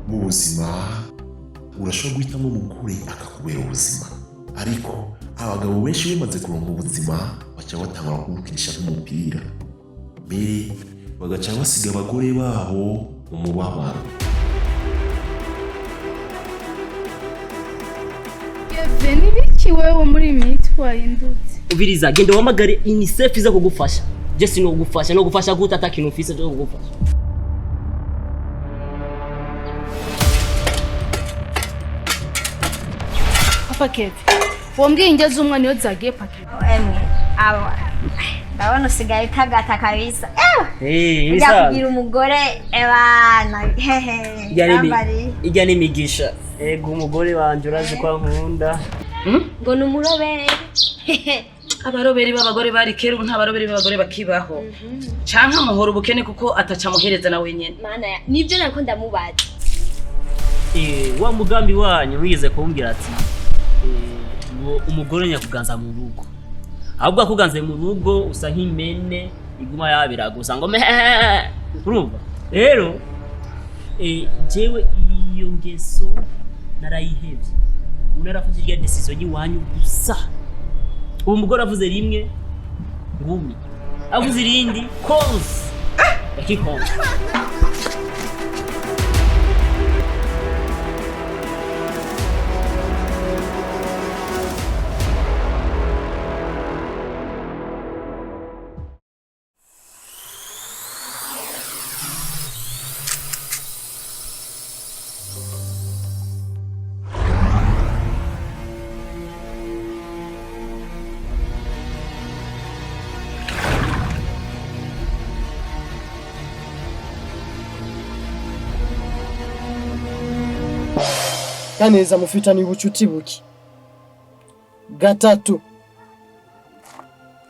mu buzima urashobora guhitamo umugore akakubera ubuzima, ariko abagabo benshi bamaze kuronka ubuzima baca batangura kumukinisha nk'umupira, mbere bagaca basiga abagore babo mu mubabaro. Ni biki wewe muri mitwaye indutse? Ubiriza genda wamagare UNICEF iza kugufasha. Je sino kugufasha no gufasha guta atakintu ufise cyo kugufasha. Pakete. Wombwiye ingeze umwana yo zagiye pakete. Emwe abo ndabona usigaye utagata kabisa. Bisa kugira umugore ebana hehe. Ijya n'imigisha. Ego umugore wanje urazi kwa nkunda. Ngo numurobere. Abaroberi b'abagore bari kera nta baroberi b'abagore bakibaho. Canke amahoro ubukene kuko ataca muhereza na wenyene. Mana nibyo nako ndamubaza. Wa mugambi wanyu wize kumbwira ati umugore nyakuganza mu rugo. Ahubwo akuganze mu rugo usa nk'imene iguma yabira gusa ngo urumva. Rero jewe iyo ngeso narayihevye. Unarafuje irya decision yiwanyu gusa. Uwo mugore avuze rimwe ngumi. Avuze irindi konse. Yakikonse. Kaneza mufitani ubucuti buki. Gatatu.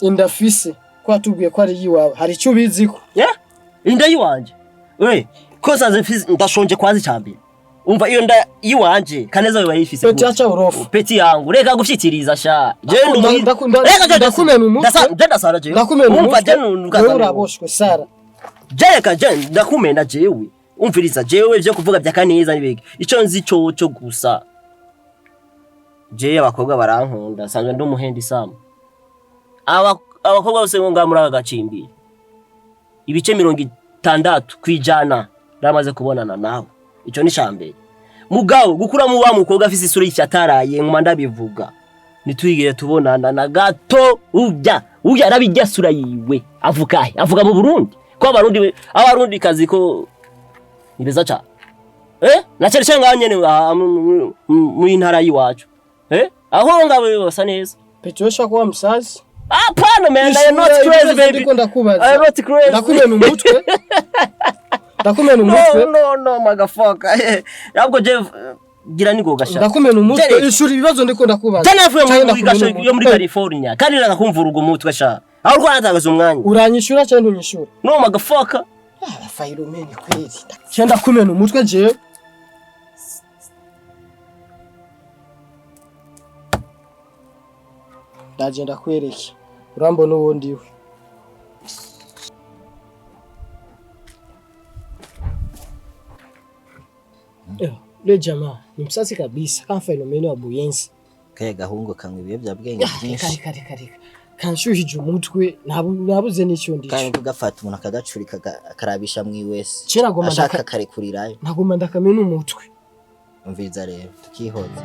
Indafise kwa tubwiye ko ari yiwawe. Hari icyo biziko? Inda yiwanje. We, kosa zefise ndashonje kwazi cyambere. Umva iyo nda yiwanje Kaneza we bayifise. Peti acha urofu. Peti yangu reka gufitiriza sha. Je ndakumena umutwe. Ndasara je. Umva je uraboshwe Sara. Je ndakumena jewe. Umviriza jewe byo kuvuga bya Kaneza nibege. Ico nzi cyo gusa. Je abakobwa barankunda sanzwe ndumuhenda isamo. Abakobwa bose ngo ngamura agacimbi. Ibice 60 kwijana ramaze kubonana nawe. Ico ni shambere. Mugabo gukura mu wa mukobwa afise isura y'icataraye nkuma ndabivuga. Nitwigire tubonana na gato ujya arabijya sura yiwe. Avuga mu Burundi. Ko abarundi kazi ko ibeza cha. Naceresha nganye mu intara yiwacu. Aho ngabo basa neza. Petosha kwa msazi. Apana man, I am not crazy baby. I am not crazy. Ndakumena umutwe. Ndakumena umutwe. No motherfucker. Yabwo je gira nigoga sha. Ndakumena umutwe. Ishuri ibibazo ndiko ndakubaza. Tana avuye muri California. Kandi nagakumvura ugo mutwe sha. Aho rwanatagaza umwanya. Uranyishura cyane unyishura. No motherfucker. Fayiro meni kweli. Cyenda kumena umutwe je. Ndagenda kwereke. Urambona uwundi we. Le jamaa ni msasi kabisa kama fenomeno wa buyenzi. Kaya gahungu kangwe ibiye bya bwenge byinshi. Kare. Kanshuhije umutwe nabuze n'icyo ndicyo. Kandi tugafata umuntu akagacurika akarabisha mwiwese. Cyera ashaka kare kurirayo. Ntagomba ndakamena umutwe. Umviza rero tukihoza.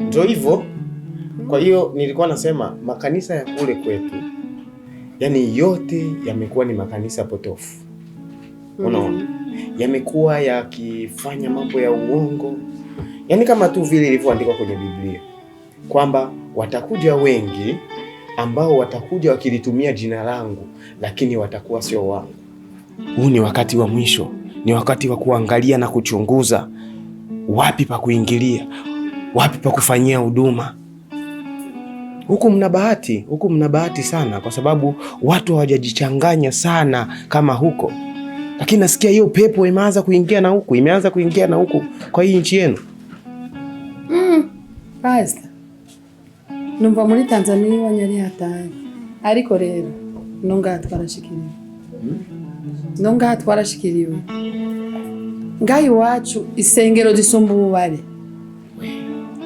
Ndio hivyo. Kwa hiyo nilikuwa nasema makanisa ya kule kwetu yani yote yamekuwa ni makanisa potofu. Unaona? Yamekuwa yakifanya mambo ya uongo. Yani kama tu vile ilivyoandikwa kwenye Biblia kwamba watakuja wengi ambao watakuja wakilitumia jina langu lakini watakuwa sio wangu. Huu ni wakati wa mwisho. ni wakati wa kuangalia na kuchunguza wapi pa kuingilia, wapi pa kufanyia huduma. Huku mna bahati sana, kwa sababu watu hawajajichanganya sana kama huko. Lakini nasikia hiyo pepo imeanza kuingia na huku, kwa hii nchi yenu. Pastor, numva muri Tanzania wanyari hatari, ariko rero nonga twarashikiriwe. Ngaho iwacu isengero zisumba ububare,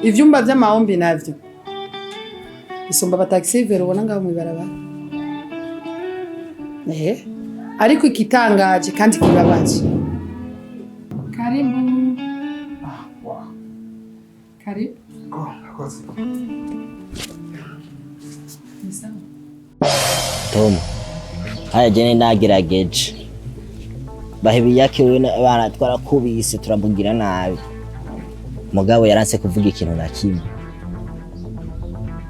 ivyumba vy'amahombi navyo isumba abataxivero ubona ngaho mwibarabara. Ariko ikitangaje kandi kibabaje, karibu Thoma, haya jene nagerageje bahebi yake we bana twarakubise turamugira nabi, mugabo yaranse kuvuga ikintu na kimwe.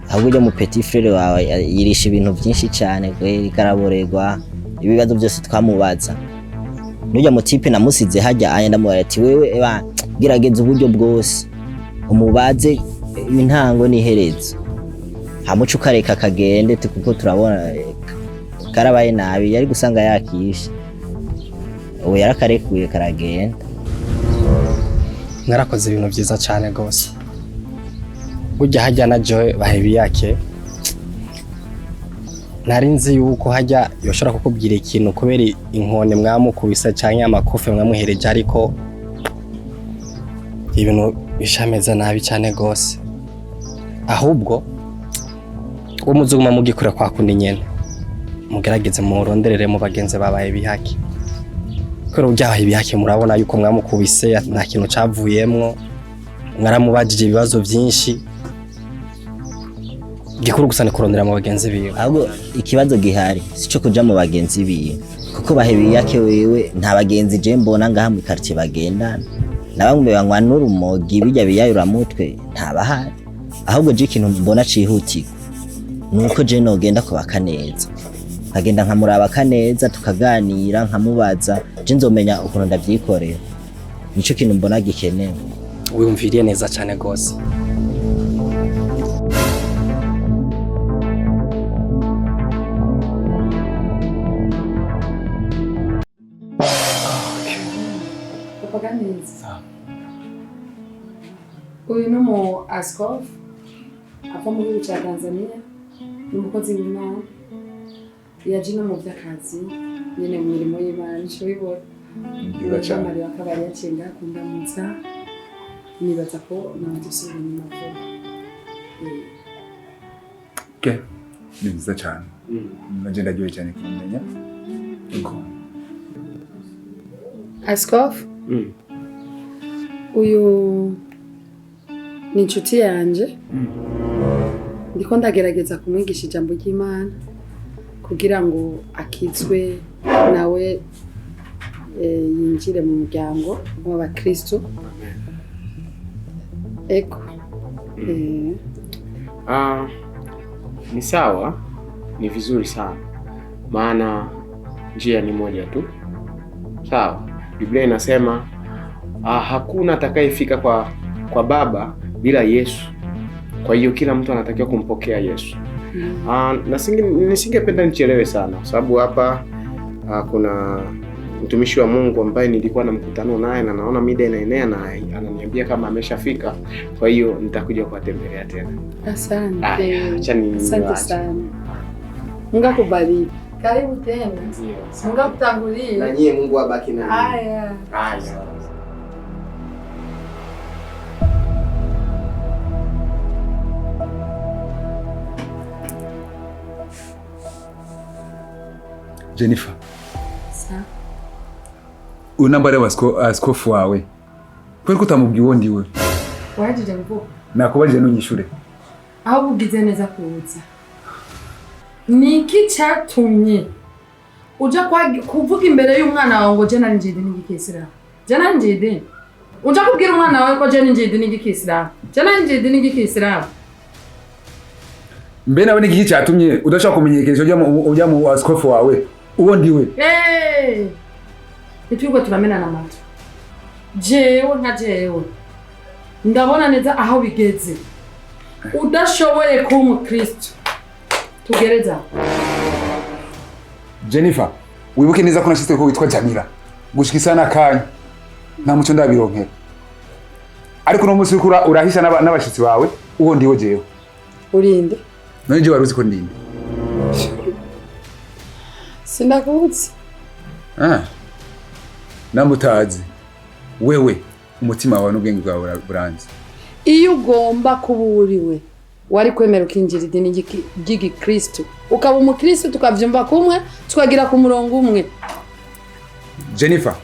Ahubwo mu petit frère wawe yirisha ibintu byinshi cyane kweri, karaborerwa ibibazo byose twamubaza. Nujya mu tipe namusize hajya aya ndamubara ati wewe gerageza uburyo bwose umubaze intango n'iherezo, hamuca ukareka kagende kuko turabona karabaye nabi, yari gusanga yakishe. Ubu yarakarekuye karagenda. Mwarakoze ibintu byiza cyane gose. Ujya hajya na Joy bahebi yake, narinzi yuko hajya yoshora kukubwira ikintu kubera inkone mwamukubisa cyangwa amakofe mwamuhereje, ariko ibintu bishameza nabi cyane gose. Ahubwo umuzuguma mugikura kwa kundi nyene mugerageze muronderere mu bagenzi babaye bihaki, kora ujyaho ibihaki murabona yuko mwamukubise nta kintu cavuyemwo, mwaramubajije ibibazo byinshi. Gikuru gusa ni kurondera mu bagenzi biwe. Ahubwo ikibazo gihari sico kuja mu bagenzi biwe, kuko bahebi yake wewe nta bagenzi je mbona ngaha mu quartier bagendana, nabamwe banywa n'urumogi bijya biyayura mutwe nta bahari. Ahubwo je ikintu mbona cihutirwa nuko je nogenda kubaka neza, agenda nkamuraba kaneza tukaganira nkamubaza, je nzomenya ukuntu ndavyikorera. Nico kintu mbona gikenewe. Wiyumviriye neza cyane gose. Uyu numu askofu ava mu gihugu cya Tanzania, ni umukozi w'Imana, yaje no mu by'akazi nyine mu mirimo y'Imana. Nico bibora Mari wakabari yacenga kundamutsa, nibaza ko namusubira mu makuru. Ni byiza cyane. Nagenda ndagiye cyane kumenya. Askofu uyu ni inshuti yanje, ndiko ndagerageza kumwigisha ijambo ry'Imana kugira ngo akizwe nawe yinjire mu muryango w'abakristo. Eko ni sawa, ni vizuri sana, maana njia ni moja tu. Sawa, Biblia inasema hakuna atakayefika kwa Baba bila Yesu. Kwa hiyo kila mtu anatakiwa kumpokea Yesu. Nisingependa nichelewe sana, kwa sababu hapa kuna mtumishi wa Mungu ambaye nilikuwa na mkutano naye na naona mida inaenea na ananiambia kama ameshafika. Kwa hiyo nitakuja kuwatembelea tena. Asante. Asante sana. Mungu akubariki. Karibu tena. Mungu akutangulie. Na nyie Mungu abaki na nyie. Haya. Jennifer. Unambare askofu wawe. Kweli kutamubwiye wondi we. Waje mvuko. Nakubaje n'unyishure. Aho bugize neza kuza. Niki cyatumye uja kuvuga imbere y'umwana wawe ngo je nari njide n'igikisira. Je nari njide. Uja kubwira umwana wawe ko je njide n'igikisira. Je nari njide n'igikisira. Mbe nawe n'igiki cyatumye udashaka kumenyekesha ujya mu askofu wawe. Uwo ndiwe. nitwirwe turamenana amatu. Jewe nka jewe ndabona neza aho bigeze. Udashoboye kuba umukristo tugereza. Jennifer, wibuke neza ko nashitse ko witwa Jamila. Gushika isana kanya. Nta muco ndabironkera. Ariko no musi urahisha n'abashitsi bawe uwo ndiwo jewe. Urinde. None je waruzi ko ndinde. Sinakuzi. Namutazi. Wewe umutima wawe n'ubwenge bwawe buranzi. Iyo ugomba kuburiwe wari kwemera ukinjira idini ry'igikristo ukaba umukristo tukavyumva kumwe tukagira ku murongo umwe. Jennifer,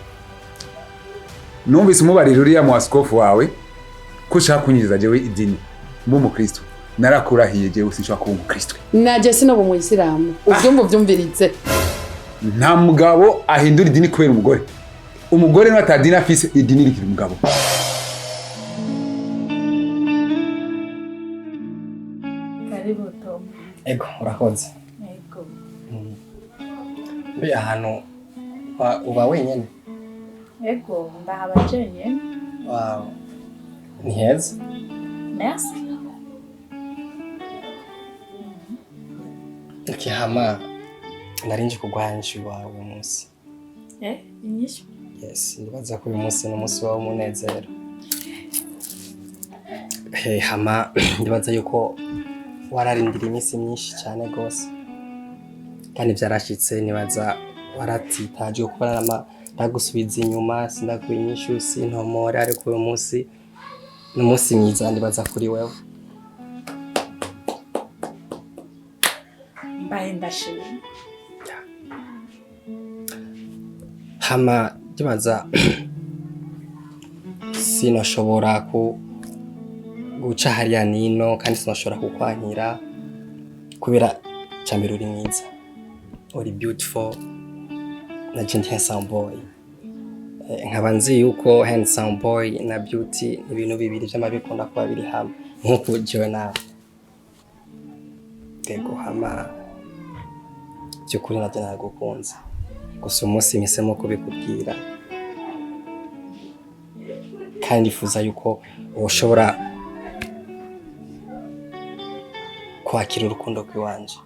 numvise umubarira uriya mu askofu wawe ko ushaka kunyiriza jewe idini mu umukristo. Narakurahiye jewe sinshaka kuba umukristo. Naje sinoba mu Isilamu. Uvyumva vyumviritse. Nta mugabo ahindura idini kubera umugore. Umugore n'atadini afise idini rikiri umugabo. Karibu Tom. Ego, urakoze. Ego. Mbe ahantu uba wenyene? Ego, ndahaba jenyene. Wow. Ni heza? Merci. Ikihama narinje kugwanisha iwawe uyu munsi. Inyishu? Yes, ndibaza ko uyu munsi ni umunsi wawe umunezero. Hama ndibaza yuko wararindira iminsi myinshi cyane gose. Kandi byarashitse nibaza waratitaje kuko nagusubiza inyuma sindakuye inyishu sintomora ariko uyu munsi ni umunsi mwiza ndibaza kuri wewe. Mbaye ndashimye. Hama ndibaza sinoshobora guca hariya nino kandi sinoshobora kukwankira kubera cyambere uri mwiza. Uri beautiful na gentle handsome boy. Nkaba nzi yuko handsome boy na beauty ni ibintu bibiri by'amabikunda kuba biri hamwe nkuko jewe nawe. Ego hama byukuri nabyo nagukunze. Gusa umunsi mpisemo kubikubwira kandi ifuza yuko ushobora kwakira urukundo rw'iwanje.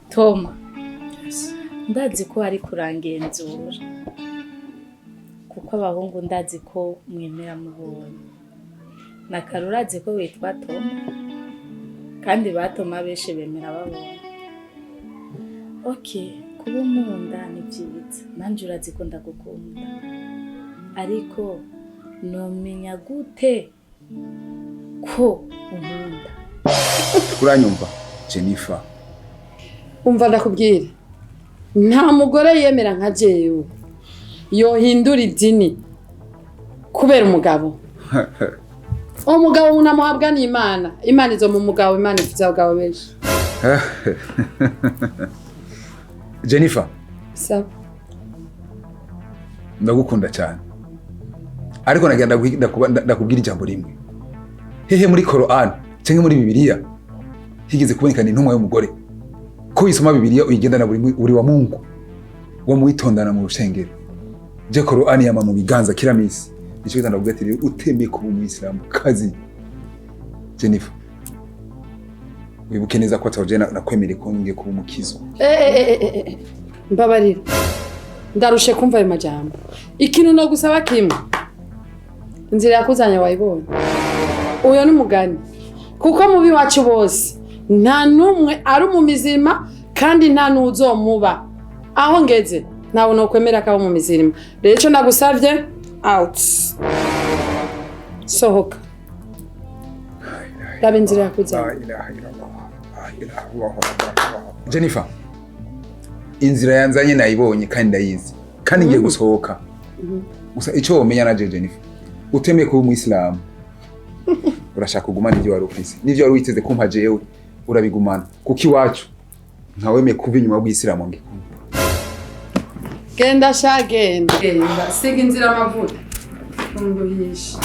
Thoma. Ndazi ko ari kurangenzura. Kuko abahungu ndazi ko mwemera mubonye. Nakarurazi ko witwa Thoma. Kandi batoma beshe bemera babonye. Okay, kuba umunda ni byiza. Nanje urazi ko ndagukunda. Ariko nomenya gute ko umunda? Kuranyumva Jennifer. Umva ndakubwira. Nta mugore yemera nka jewe. Yohindura idini kubera umugabo. Umugabo unamuhabwa n'Imana. Imana izo mu mugabo, Imana ifite abagabo benshi. Jennifer. Sawa. Ndagukunda cyane. Ariko nagenda ndakubwira ijambo rimwe. Hehe muri Quran cyangwa muri Bibiliya higeze kubonekana intumwa y'umugore. Ko yisoma Bibiliya uyigendana buri wa Mungu. Wo muitondana mu rushengero. Je Quran yama mu biganza kila misi. Nico ndavuga ati utemeye kuba umuyisilamu kazi. Jennifer. Wibuke neza ko atawjena nakwemereye ko ngiye kuba umukizo. Mbabarira. Ndarushe kumva ayo majambo. Ikintu no gusaba kimwe. Inzira yakuzanya wayibonye. Uyo ni mugani. Kuko mubi wacu bose nta numwe ari mu mizima kandi nta nuzomuba. Aho ngeze nawe no kwemera ka mu mizima. Rero ndagusavye out. Sohoka. Raba inzira yakuzanya. Jennifer. Inzira yanzanye nayibonye kandi ndayizi. Kandi ngiye gusohoka. Gusa ico womenya na Jennifer. Utemeye kuba umuyisilamu. Urashaka kugumana ivyo wari ufise. Nivyo wari witeze kumpa jewe urabigumana. Kuki wacu ntawemeye kuba inyuma bw'Isilamu ngikunda. Genda shagenda. Siga inzira amavuta. Nduhisha.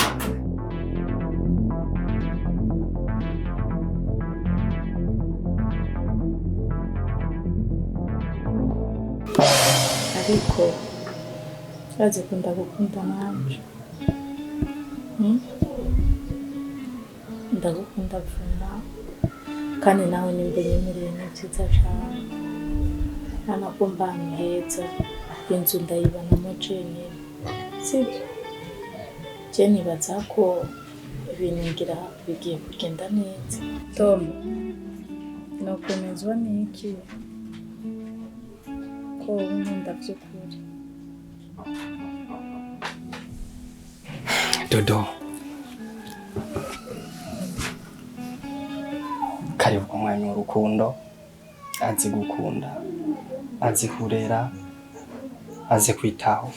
ariko baze ko ndagukunda nanje ndagukunda vuma kandi nawe nimba nyemereye ni byiza cyane nanagomba heza inzu ndayibonamo jenyine sibyo je nibaza ko ibintu ngira bigiye kugenda neza. Tom, nokomezwa n'iki ko unkunda by'ukuri? Dodo, karibu ku mwanya w'urukundo, azi gukunda, azi kurera, azi kwitaho.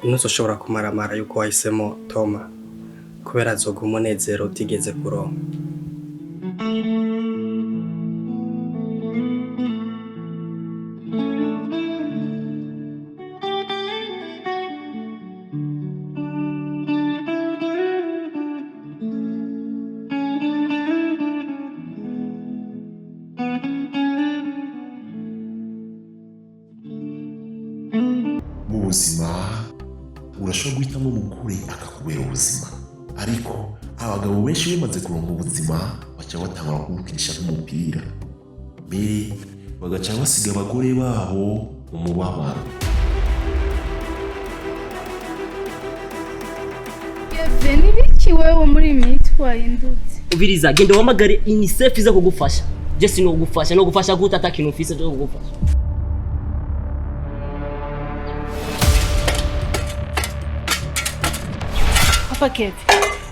Ntuzoshobora kumaramara yuko wahisemo Thoma kubera azoga umunezero utigeze kuronka. Mu buzima urashobora guhitamo umugore akakubera ubuzima, ariko abagabo benshi bamaze kuronka ubuzima baca batangura kumukinisha nk'umupira, mbere bagaca basiga abagore babo mu mubabaro. Yeve nibiki wewe muri mitwaye indutse? Ubiriza genda uhamagare UNICEF iza kugufasha. Je sinogufasha no gufasha gute atakintu ufise cyo kugufasha. Paketi.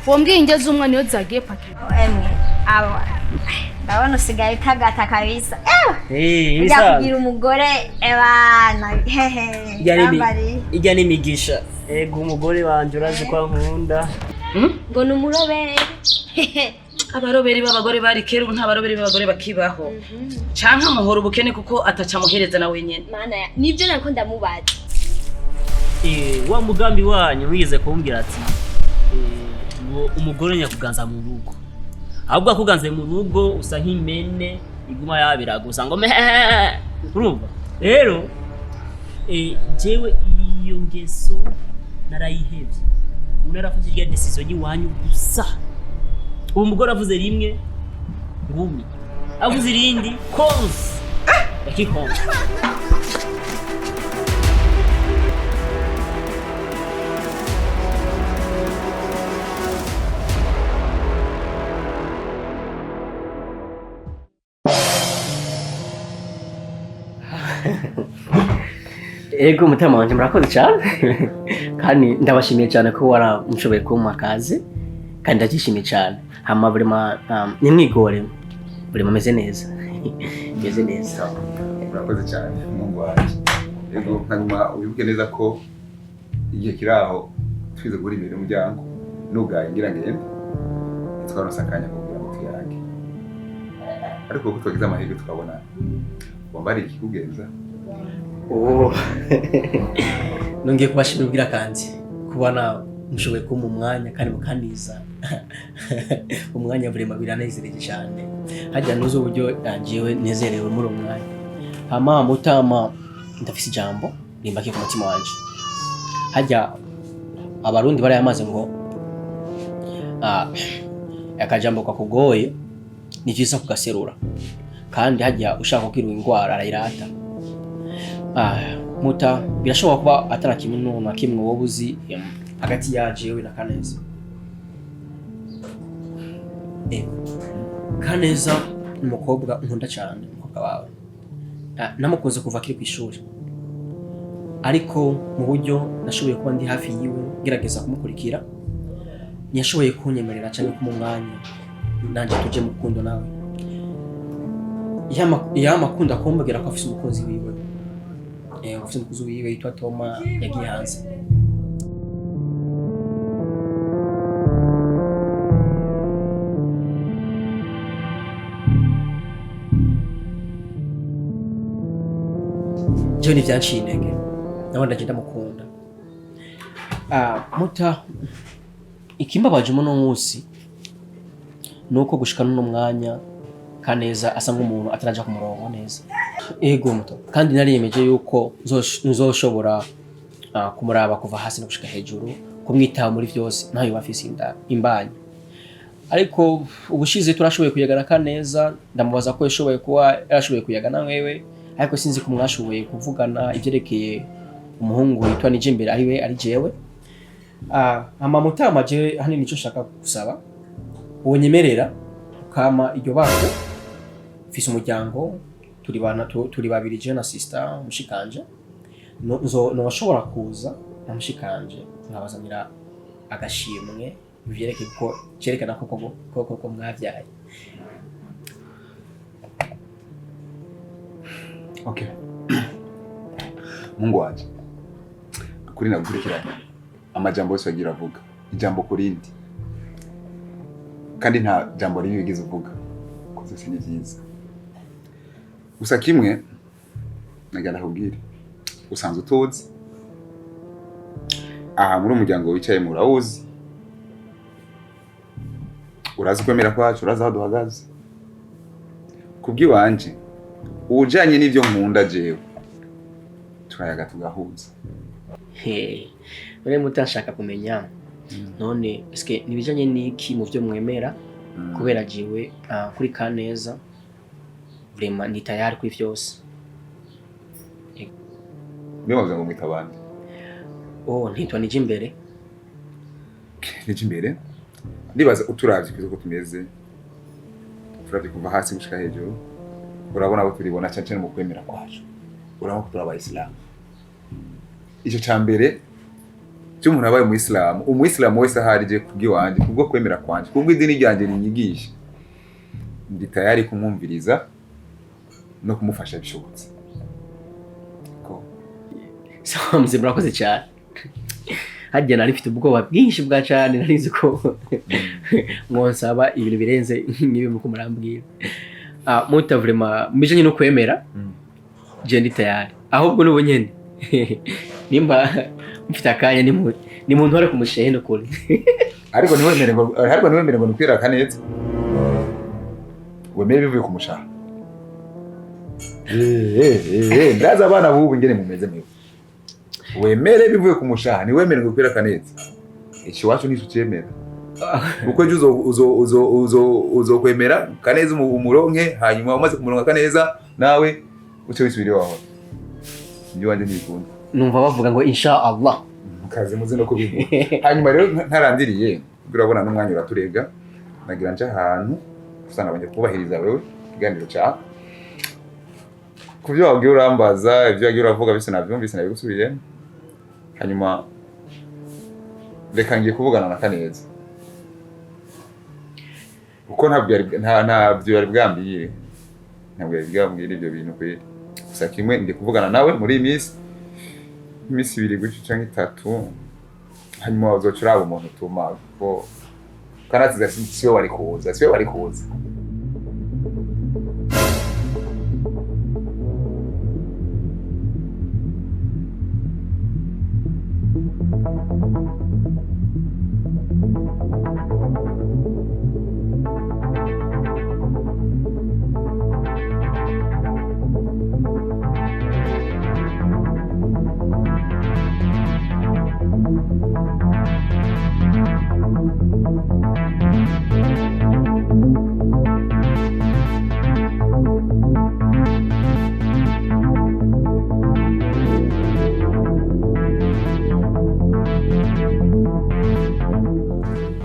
Wambwiye ingeze umwana iyo zagiye paketi. Abo. Ndabona usigaye utagata kabisa. Bisa. Kugira umugore ebana. Ijya n'imigisha. Ego umugore wanje urazi kwa nkunda. Ngo numurobere. Abaroberi b'abagore bari kera nta baroberi b'abagore bakibaho. Canke amuhora ubukene kuko ataca muhereza na wenyene. Mana nibyo nako ndamubaza. Wa mugambi wanyu wize kumbwira ati umugore nyakuganza mu rugo, ahubwo akuganze mu rugo usa nk'imene iguma yabira gusa ngo urumva rero jewe iyo ngeso narayihevye unarafuje ya decision yiwanyu gusa. Uwo mugore avuze rimwe ngumi, avuze irindi konse yakikonse. Ego mutima wanje murakoze cyane kandi ndabashimiye cyane ko waramushoboye kumpa akazi kandi ndagishimiye cyane. Hama buri nimwigore buri meze neza meze neza. Murakoze cyane mungu wanje. Ego nkaguma ubibuke neza ko igihe kiraho twize gura imbere umuryango nugaye ngira ngende twaronsa akanya kugira ngo tuyange, ariko ko twagize amahirwe tukabona wamba ari ikikugenza. Nongeye kubashimira ubwira kandi kubona mushoboye kumpa umwanya kandi mukaniza umwanya buri biranezereye cyane. Hajya nuzo uburyo yagiyewe nezerewe muri umwanya. Hama mutama ndafise ijambo rimbake ku mutima wanje. Hajya abarundi bari yamaze ngo akajambo kakugoye ni cyiza kugaserura, kandi hajya ushaka kugira ingwara arayirata. Muta birashobora kuba atara kimwe na kimwe wowe uzi hagati ya jewe na Kaneza. Kaneza umukobwa nkunda cyane, umukobwa wawe namukunze kuva kiri ku ishuri, ariko mu buryo nashoboye kuba ndi hafi yiwe gerageza kumukurikira ntiyashoboye kunyemerera cyane ko mu mwanya nanjye tuje mu rukundo nawe. Yamakunda kumbwira ko afise umukozi wiwe, afise umukozi wiwe yitwa Thoma yagiye hanze. Jewe ni vyanciye intege nawe ndagenda mukunda. Muta ikimbabaje muno munsi nuko gushika n'uno mwanya Kaneza asa nk'umuntu ataraja ku murongo neza. Ego muto kandi nariyemeje yuko nzoshobora kumuraba kuva hasi no gushika hejuru kumwitaho muri vyose ntayo bafise imbanyi. Ariko ubushize turashoboye kuyagana Kaneza ndamubaza ko yashoboye kuba yarashoboye kuyagana wewe ariko sinzi ko mwashoboye kuvugana ivyerekeye umuhungu witwa Nijimbere ari jewe. Ama mutama je hanini nico shaka gusaba wonyemerera kama iryo bako mfise umuryango turi babiri je na sister mushikanje no shobora kuza na mushikanje nkabazanira agashimwe bivyereke ko cerekana ko mwavyaye. Okay. Mungu wanje. Kuri nagukurikirana. Amajambo yose agira avuga. Ijambo kurindi. Kandi nta jambo ribi bigize uvuga. Kuko se ni byiza. Gusa kimwe nagenda kubwira. Usanzwe utozi. Muri umuryango wicaye murawuzi. Urazi kwemera kwacu, urazi aho duhagaze. Kubwiwanje ujanye n'ivyo nkunda jewe turayaga tugahuza. None mutashaka kumenya none eske nibijanye niki mu vyo mwemera kubera jewe kuri Kaneza vraiment ni tayari kuri vyose. Bibaza ngo mwita abandi. Ntitwa Nijimbere. Nijimbere? Ndibaza uturavye kuko tumeze. Turavye kuva hasi gushika hejuru. Urabona abo turibona cyane mu kwemera kwacu. Urabona ko turaba Islam. Ico cambere cyo umuntu abaye mu Islam, umuyisilamu wese aharije kubwiwanje kubwo kwemera kwanje, kubwo idini ryanje rinyigisha. Ndi tayari kumwumviriza no kumufasha bishobotse. Ko so mzee murakoze cyane. Hajya nari mfite ubwoba bwinshi bwa cyane narizi ko mwonsaba ibintu birenze n'ibi muko murambwira. Muta vraiment mijanye no kwemera je ndi tayari ahubwo nubo nyene nimba mfite akanya ni muntu wari kumusheheno kuri ariko niwemere ngo nukwira Kaneza wemere bivuye kumushaha ndaza abana bubu ngene mumeze mwe wemere bivuye kumushaha ni wemere ngo kwira Kaneza iki wacu ni tucemera uko uzo kwemera Kaneza umuronke hanyuma umaze kumuronka Kaneza nawe uce wisubire waho ndio wanje nibikunda numva bavuga ngo insha Allah kaze muze no kubivuga hanyuma rero ntarandiriye urabona n'umwanya uraturega nagira nje ahantu usanga abanye kubahiriza wewe kiganiro cyawe kuvyo wabwiye urambaza ivyo wagiye uravuga bise navyumvise nabigusubire hanyuma reka ngiye kuvugana na Kaneza uko ntabyo yari bwambire ntabwo yari bwambire ibyo bintu kwe gusa kimwe ndi kuvugana nawe muri imisi 2 guca canke 3 hanyuma uzocuraba umuntu tuma ko kanatiza siwe wari kuza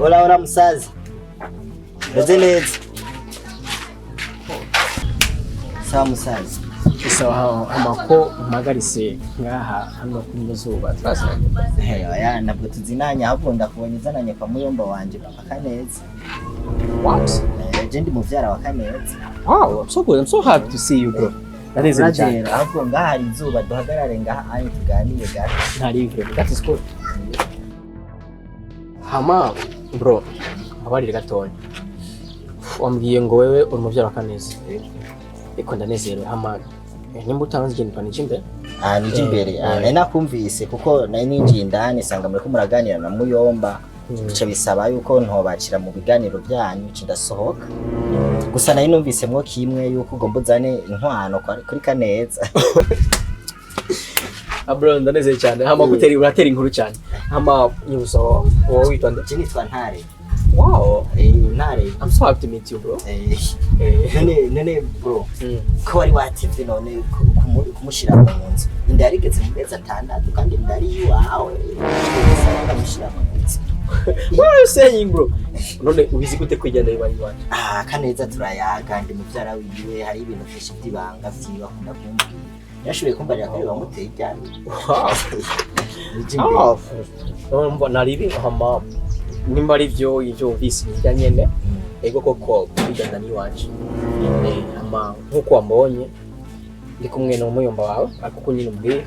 Ora musazi. Meze neza. Sawa musazi. Sawa amako mpagarise ngaha hano kuri zuba twasa. Oya nabwo tuzinanya ahubwo ndakubonye zananye kwa muyomba wanje papa Kaneza. What? Je ndi muvyara wa Kaneza. Wow, I'm so good. I'm so happy to see you bro. That is it. Ahubwo ngaha hari izuba duhagarare ngaha ayi tuganire gato. Ntari ivyo. That is good. Hama bro, abarire gatonya. Wambwiye ngo wewe uri muvyara wa Kaneza. Eko ndanezerewe hama. Nimba utanze ikintu Nijimbere? Nijimbere. Nakumvise kuko nari ninjiye indani sanga muri ko muraganira na muyomba. Bica bisaba yuko ntobacira mu biganiro byanyu kidasohoka. gusa nayo numvisemwo kimwe yuko ugomba uzane inkwano kuri Kaneza. Bro ndaneze cyane hama gutera uratera inkuru cyane hama nyuso wowe witwa nde? Nitwa Ntare. Wow, Ntare. I'm so happy to meet you bro. Nene bro. Ko wari wativye none kumushira mu nzu. Inda yarigeze mu mezi 6 kandi ndari iwawe. Kumushira mu nzu. What are you saying bro? None ubizi gute kwijyana ibari wacu? Kaneza turayaga ndi muvyara wiwe hari ibintu byinshi byibanga vyiba kunda kumbwira. Yashoboye kumbarira ko bamuteye cyane. Wow. Naribi hama nimba ari ivyo uvise njya nyene ego koko kwijyana ni wacu. Hama nkuko wambonye ndi kumwe no muyomba wawe akuko nyine umbwiye.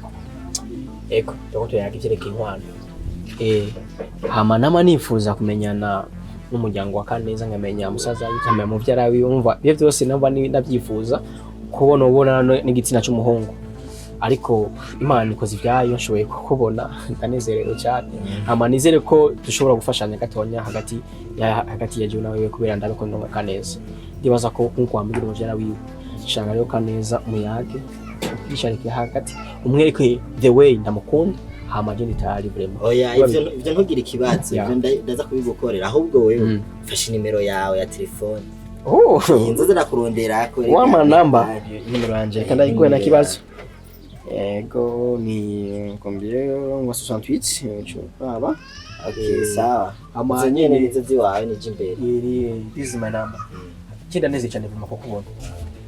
Ego dokoto yaga ivyerekeye inkwano. Hama nama nifuza kumenyana n'umuryango wa Kaneza ngamenya musaza witamye mu vyara wiyumva byo byose namba nabyifuza kubona n'igitsina cy'umuhungu ariko Imana ikoze ivyayo nshoboye kukubona ndanezerewe cyane hama nizere ko dushobora gufashanya gatonya hagati ya Jibu nawe kubera ndabikunda Kaneza ndibaza ko nkuko wambwira mu vyara wiwe shanga rero Kaneza umuyage bisharike hagati umwereke the way ndamukunda hama je nitari vraiment. Oya ivyo ntugira ikibazo ivyo ndaza kubigukorera ahubwo wewe fasha nimero yawe ya telefone. Inzoza nakurondera ko wama namba nimero yanje kandi ayigwe na kibazo. Ego ni combien 68 baba. Okay sawa. Hama nyene nizo ziwawe ni jimbere. This is my number. Kinda neze cyane vuba ko kubona.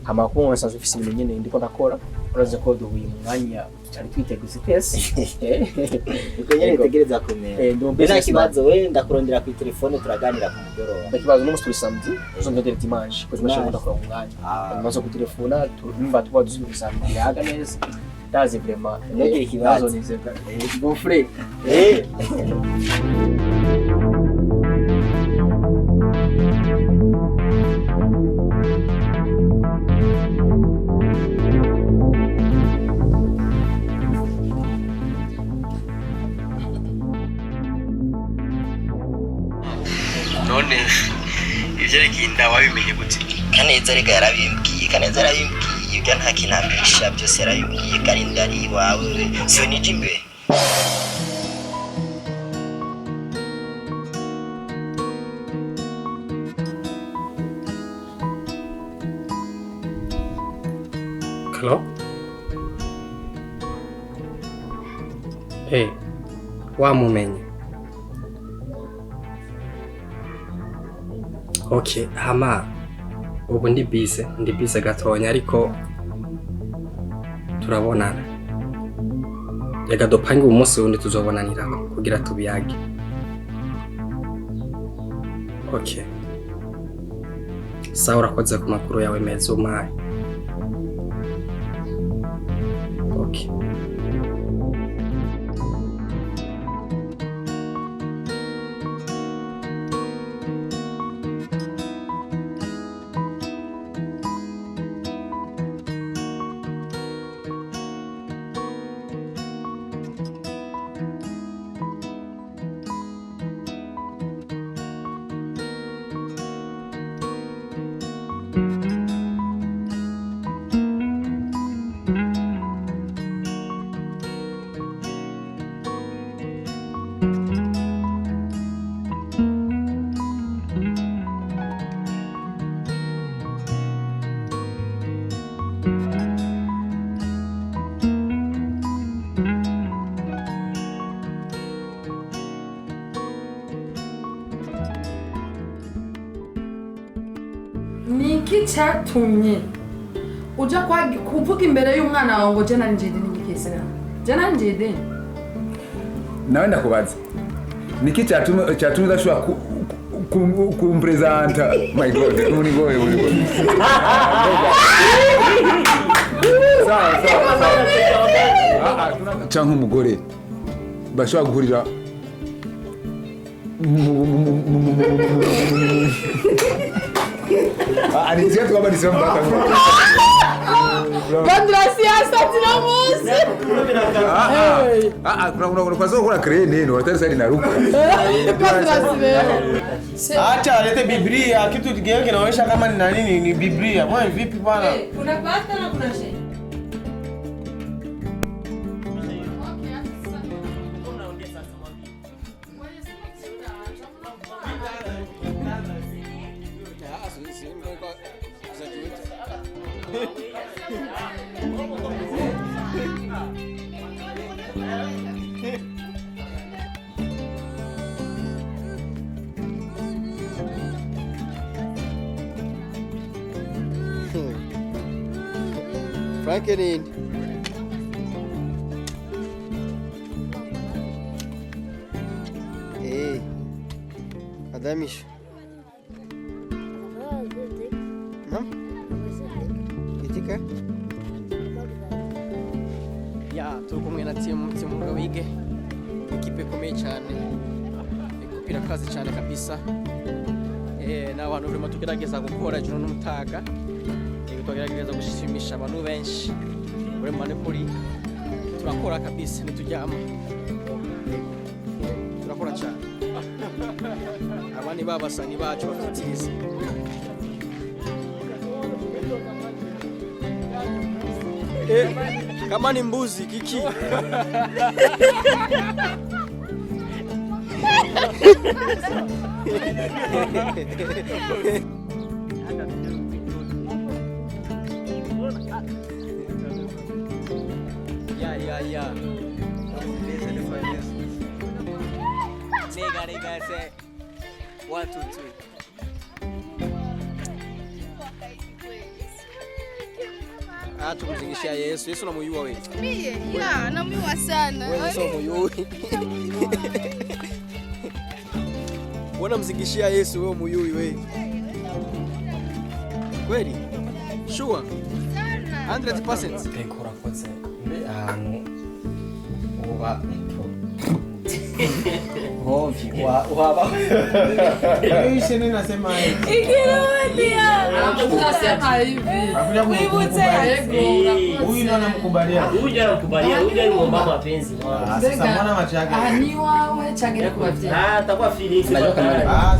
Hama ko wansaza ufise ibintu nyene ndiko nakora uraze ko duhuye mwanya cyari twiteguze pesi uko nyene tegereza kumera nda kibazo we ndakurondera ku telefone turaganira ku mugoroba ndakibazo no musturi samedi uzondera dimanche ko twashaka ndakora umwanya maze ku telefona tumba tuba dusubira yaga neza ndazi vraiment nege kibazo nizeka bon frère none ivyerekeye inda wabimenye gute? Kaneza rega yarabimbwiye ibyo nta kinamisha byose yarabimbwiye kandi ndari iwawe sio nije imbere. Hello? Wamumenye. Okay, hama ubu ndi bize gatonya ariko turabonana. Reka dupange umunsi wundi tuzobonanirako kugira tubiyage. Okay. Sawa urakoze ku makuru yawe meza umpaye. Okay. Niki cyatumye uja kuvuga imbere y'umwana wawe ngo jana njide n'igikesera jana njide nawe ndakubaza niki cyatumye udashobora kumpresenta my god uri goye sawa canke umugore bashobora guhurira Anizia tu kama nisema mpaka Bandra siasa tinamuzi. Kuna kuzokora kreni ndio watari sasa inaruka. Acha lete Biblia, kitu kingine kinaonyesha kama ni nini ni Biblia. Mbona vipi bwana? Kuna pasta na kuna shehe. Franklin. Adamis. Não? Itika? Ya, turi kumwe na timu Gawige. Ikipe ikomeye cyane. Ikupira kazi cyane kabisa. N'abantu barimo tugerageza gukora joro n'umutaga. Tugerageza gushimisha abantu benshi. Buri mane kuri turakora kabisa nitujyama. Turakora cyane. Abani babasani bacu bafitiza. Kama ni mbuzi kiki. Ya. Nigga say 1 2 3. Tumzingishia Yesu. Yesu namuyua wewe. Mie, ya, namuyua sana. Wewe sio muyui. Wana mzingishia Yesu wewe muyui wewe. Kweli? Sure. 100%. Ikora koze. Mbe ahantu uba hovi waba. Hii nini nasema hivi? Ikirudia. Tunasema hivi. Wibutse yego. Huyu ndo anamkubalia. Huyu anamkubalia, huyu ni mama mapenzi. Sasa mbona macho yake? Ani wawe chagere kwa vile. Atakuwa feeling. Ah,